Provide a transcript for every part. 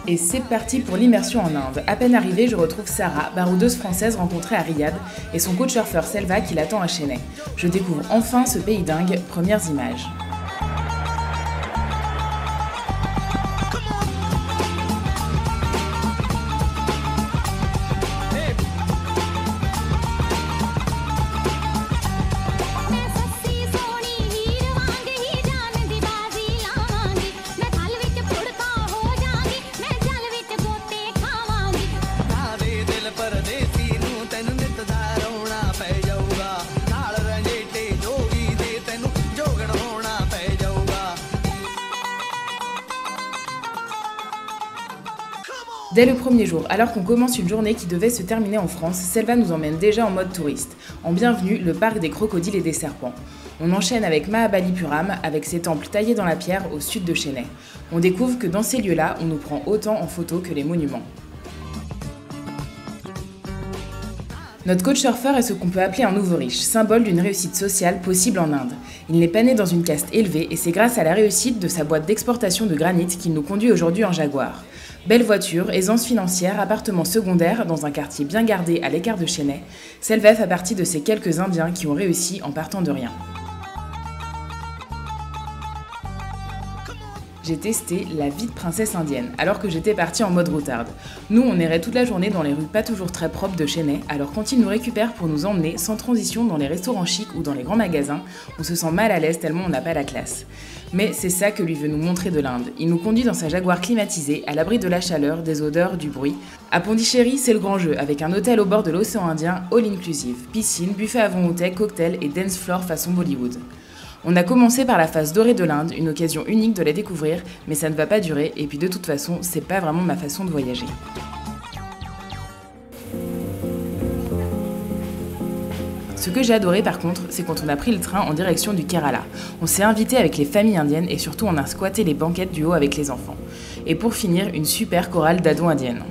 Et c'est parti pour l'immersion en Inde. À peine arrivée, je retrouve Sarah, baroudeuse française rencontrée à Riyad, et son coach surfeur Selva qui l'attend à Chennai. Je découvre enfin ce pays dingue, premières images. Dès le premier jour, alors qu'on commence une journée qui devait se terminer en France, Selva nous emmène déjà en mode touriste. En bienvenue, le parc des crocodiles et des serpents. On enchaîne avec Mahabalipuram, avec ses temples taillés dans la pierre au sud de Chennai. On découvre que dans ces lieux-là, on nous prend autant en photo que les monuments. Notre coach surfeur est ce qu'on peut appeler un nouveau riche, symbole d'une réussite sociale possible en Inde. Il n'est pas né dans une caste élevée et c'est grâce à la réussite de sa boîte d'exportation de granit qu'il nous conduit aujourd'hui en Jaguar. Belle voiture, aisance financière, appartement secondaire dans un quartier bien gardé à l'écart de Chennai, Selva fait partie de ces quelques Indiens qui ont réussi en partant de rien. J'ai testé la vie de princesse indienne, alors que j'étais partie en mode routarde. Nous, on errait toute la journée dans les rues pas toujours très propres de Chennai, alors quand il nous récupère pour nous emmener sans transition dans les restaurants chics ou dans les grands magasins, on se sent mal à l'aise tellement on n'a pas la classe. Mais c'est ça que lui veut nous montrer de l'Inde. Il nous conduit dans sa Jaguar climatisée, à l'abri de la chaleur, des odeurs, du bruit. À Pondichéry, c'est le grand jeu, avec un hôtel au bord de l'océan Indien, all inclusive, piscine, buffet à volonté, cocktail et dance floor façon Bollywood. On a commencé par la face dorée de l'Inde, une occasion unique de la découvrir, mais ça ne va pas durer, et puis de toute façon, c'est pas vraiment ma façon de voyager. Ce que j'ai adoré par contre, c'est quand on a pris le train en direction du Kerala. On s'est invité avec les familles indiennes et surtout on a squatté les banquettes du haut avec les enfants. Et pour finir, une super chorale d'ado indienne.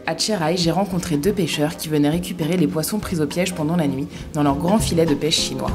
À Chennai, j'ai rencontré deux pêcheurs qui venaient récupérer les poissons pris au piège pendant la nuit dans leur grand filet de pêche chinois.